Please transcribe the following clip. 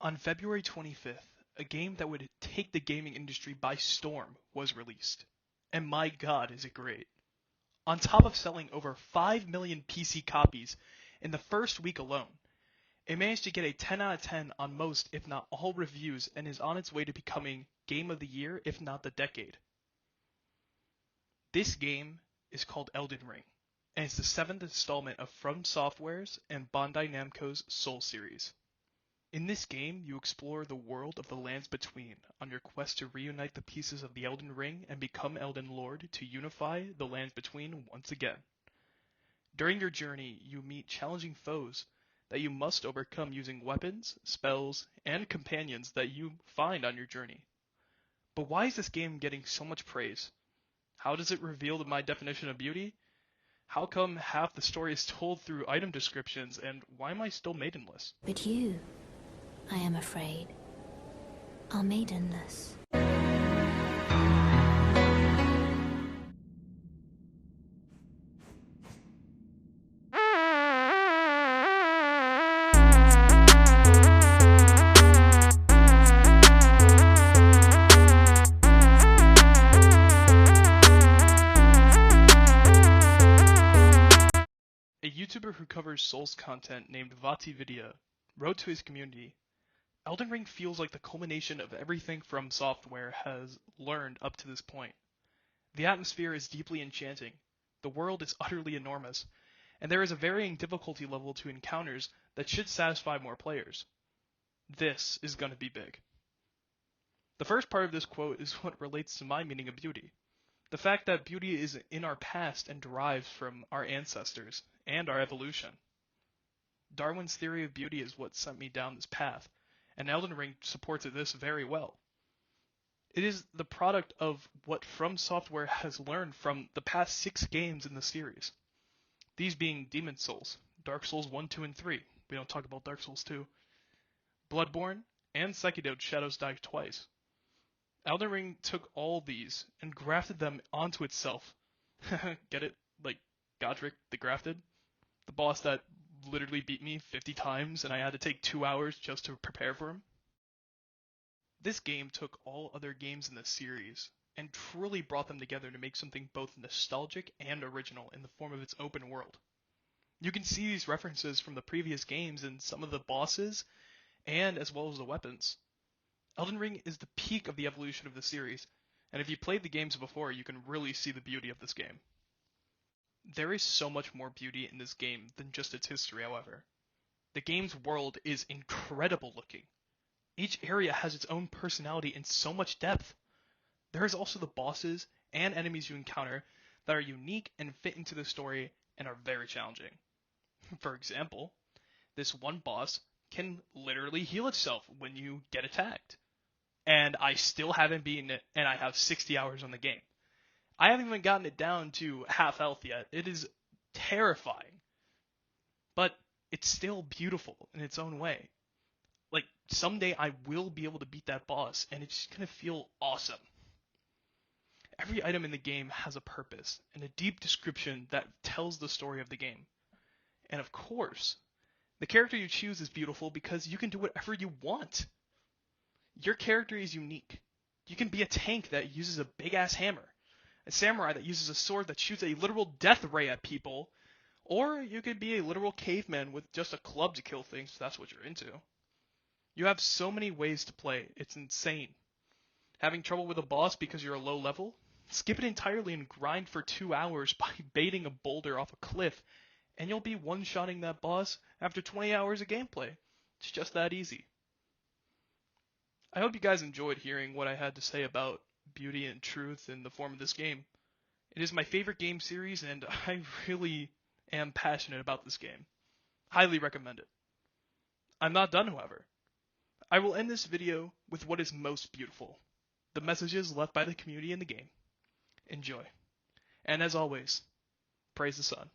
On February 25th, a game that would take the gaming industry by storm was released. And my god, is it great. On top of selling over 5 million PC copies in the first week alone, it managed to get a 10 out of 10 on most, if not all, reviews and is on its way to becoming Game of the Year, if not the decade. This game is called Elden Ring, and it's the 7th installment of From Software's and Bandai Namco's Soul series. In this game, you explore the world of the Lands Between on your quest to reunite the pieces of the Elden Ring and become Elden Lord to unify the Lands Between once again. During your journey, you meet challenging foes that you must overcome using weapons, spells, and companions that you find on your journey. But why is this game getting so much praise? How does it reveal my definition of beauty? How come half the story is told through item descriptions, and why am I still maidenless? But you, I am afraid, are maidenless. A YouTuber who covers Souls content named VatiVidya wrote to his community, "Elden Ring feels like the culmination of everything From Software has learned up to this point. The atmosphere is deeply enchanting, the world is utterly enormous, and there is a varying difficulty level to encounters that should satisfy more players. This is gonna be big." The first part of this quote is what relates to my meaning of beauty. The fact that beauty is in our past and derives from our ancestors and our evolution. Darwin's theory of beauty is what sent me down this path, and Elden Ring supports this very well. It is the product of what From Software has learned from the past 6 games in the series. These being Demon Souls, Dark Souls 1, 2, and 3. We don't talk about Dark Souls 2. Bloodborne, and Sekiro Shadows Die Twice. Elden Ring took all these and grafted them onto itself. Get it? Like Godric the Grafted? The boss that literally beat me 50 times and I had to take 2 hours just to prepare for him. This game took all other games in the series and truly brought them together to make something both nostalgic and original in the form of its open world. You can see these references from the previous games in some of the bosses and as well as the weapons. Elden Ring is the peak of the evolution of the series, and if you played the games before, you can really see the beauty of this game. There is so much more beauty in this game than just its history, however. The game's world is incredible looking. Each area has its own personality and so much depth. There is also the bosses and enemies you encounter that are unique and fit into the story and are very challenging. For example, this one boss can literally heal itself when you get attacked. And I still haven't beaten it, and I have 60 hours on the game. I haven't even gotten it down to half health yet. It is terrifying. But it's still beautiful in its own way. Like, someday I will be able to beat that boss, and it's just gonna feel awesome. Every item in the game has a purpose, and a deep description that tells the story of the game. And of course, the character you choose is beautiful because you can do whatever you want. Your character is unique. You can be a tank that uses a big-ass hammer, a samurai that uses a sword that shoots a literal death ray at people, or you could be a literal caveman with just a club to kill things if that's what you're into. You have so many ways to play, it's insane. Having trouble with a boss because you're a low level? Skip it entirely and grind for 2 hours by baiting a boulder off a cliff, and you'll be one-shotting that boss after 20 hours of gameplay. It's just that easy. I hope you guys enjoyed hearing what I had to say about beauty and truth in the form of this game. It is my favorite game series, and I really am passionate about this game. Highly recommend it. I'm not done, however. I will end this video with what is most beautiful, the messages left by the community in the game. Enjoy. And as always, praise the sun.